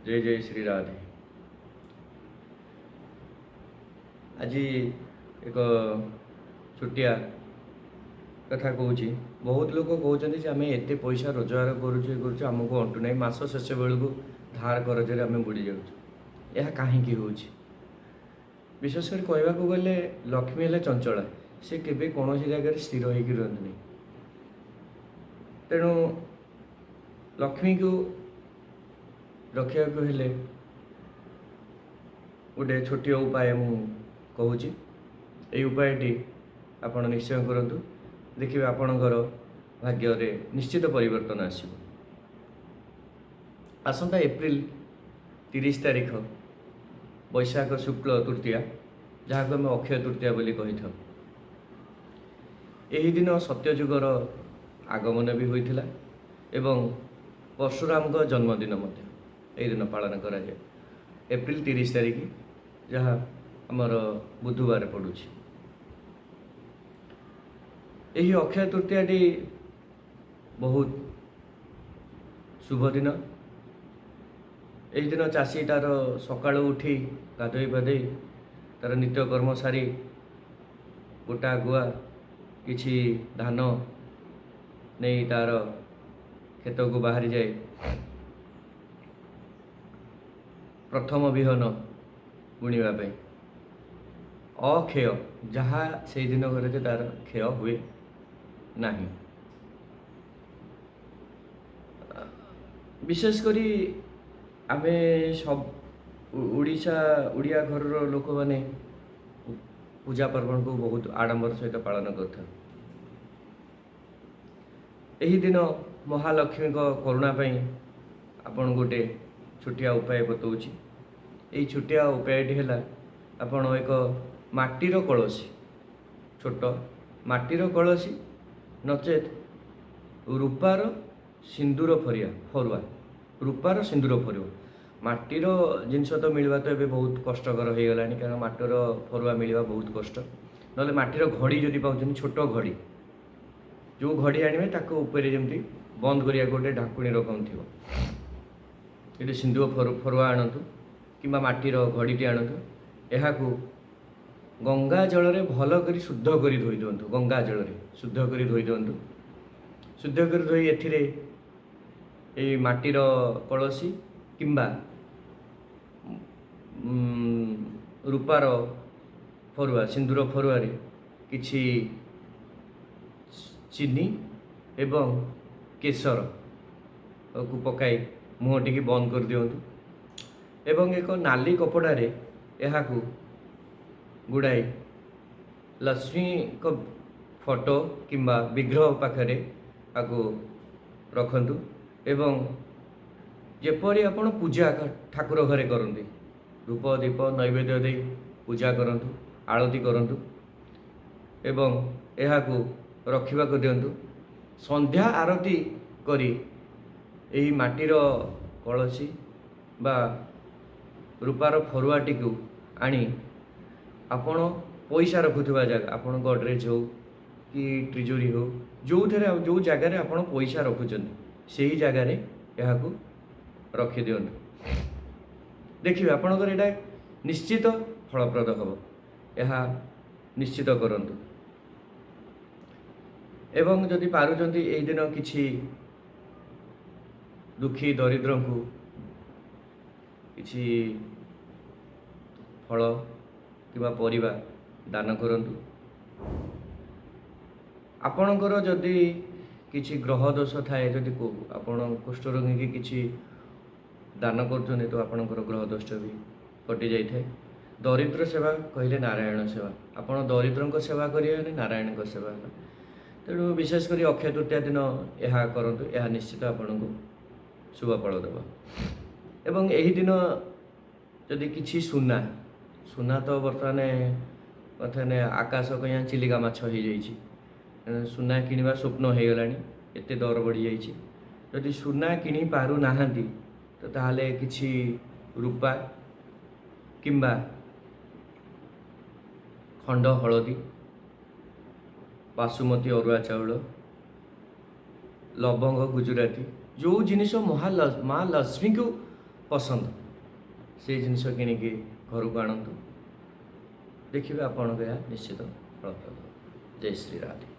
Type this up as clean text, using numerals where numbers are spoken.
जय जय श्री राधे। आज एक छुट्टिया कथा कहूँ। बहुत लोग कहते आम एत पैसा रोजगार करुचे आमको अंटू ना मस शेष बेलू धार करजरे आम बुड़ी जाऊँ। यह कहीं हो विशेषकर कहवाक गले लक्ष्मी है चंचला से केवे कौन जगह स्थिर होकर रुहति। तेणु लक्ष्मी को रखा हेले गोटे छोटिया उपाय मु कहूँ। ये उपायटी आपण निश्चय करूँ, देखिए आपणकर भाग्य रे निश्चित परिवर्तन आसो। आसंता एप्रिल 30 तारीख बैशाख शुक्ल तृतीया, जहाँ को आम अक्षय तृतीया बोली कही था। यही दिन सत्यजुगर आगमन भी होता एवं परशुराम का जन्मदिन यही दिन पालन करा जाए। एप्रिल 30 तारीख जहाँ आमर बुधवार पड़ू। यही अक्षय तृतीयाटी बहुत शुभ दिन। यही दिन चाषी तार सकाल उठी गाधोई पाधोई तार नित्यकर्म सारी गोटा गुआ किछि धान नहीं तार खेत को बाहरी जाए प्रथम विहन बुणवाई। अक्षय जहाँ से दिन करे तार क्षय हुए नहीं। विशेषकर आमे सब उड़िया घर लोक मैंने पूजा पर्वण को बहुत आडंबर सहित पालन करता। यही दिन महालक्ष्मी को करुणा पाई आपन गोटे छुटिया उपाय बताऊँ। यही छुटिया उपायटी है आपण एक माटीर कलसी, छोट माटीर कलसी नचेत रूपार सिंदूर फरुआ रूपार सिंदूर फरुआ। माटीर जिनस तो मिलवा तो ये बहुत कष्टकर हो गला, कारण माटीर फरुआ मिलवा बहुत कष्ट। ना माटीर घड़ी जदि पाँच छोट घड़ी जो घड़ी आने जमी बंद करिया गोटे ढाकुणी रकम थी ये सिंदूर फरुआ आणतु कि माटीर घड़ीटी आणतु। यहाँ गंगा जल रे भल कर शुद्ध कर धोई दिंतु। गंगा जल रे शुद्ध कर धोई दिंतु। शुद्ध कर धोई ए माटीर कलसी किंबा रूपार फरुआ सिंदूर फरुआ किछि चीनी एवं केसर को पकाई मुहटी की बंद कर दिंतु एवं एक नाली कपड़े यहाँ गुड़ाई लक्ष्मी को फोटो किंबा विग्रह पाखरे आको रखंतु एवं जेपरी आपण पूजा ठाकुर घरे करते धूप दीप नैवेद्य दे पूजा करंतु, आरती करंतु एवं यहाँ रखा दिंतु। संध्या आरती करी यही माटीर कलसी बा रूपार फरुआटी को आनी आपण पैसा रखुवा जगह आपण गडरेज हो कि ट्रिजोरी हो जो जगार आपण पैसा रखुचंती से ही जगार यहाँ रखी दिंतु। देखिए आपणकर यहाँ निश्चित फलप्रद हम यह निश्चित करंतु। एवं जदि पारुचंती एई दिन किछि दुखी दरिद्र को किछि फल किबा परिबा दान करंतु। आपणकर जदि किछि ग्रह दोष थाए जदि आपण कुष्ठरोगी की किछि दान कर तो आपणकर ग्रह दोष भी कटि जाए। दरिद्र सेवा कहले नारायण सेवा, आपण दरिद्र सेवा करें नारायण सेवा। तेणु विशेषकर अक्षय तृतीया दिन यह करंतु, यह निश्चित आपन को शुभ फल देव। एवं यही दिन जदि किछि सुना सुना तो बर्तमान कथन आकाश कहीं चिलिका माछ हो जाइए। सुना किणवा स्वप्न हो गलानी, एते दर बढ़ी जाइए। जदि सुना किणी पारु नाहांती तो ताहले किछि रूपा किंबा खंड हलदी बासुमती अरुआ चाउल लवंग गुजराती जो जिनिस माँ लक्ष्मी को ପସନ୍ଦ ସେଇ ଜିନିଷ କିଣିକି ଘରକୁ ଆଣନ୍ତୁ, ଦେଖିବେ ଆପଣଙ୍କ ଏହା ନିଶ୍ଚିତ ଫଳପ୍ରଦ। ଜୟ ଶ୍ରୀ ରାଧେ।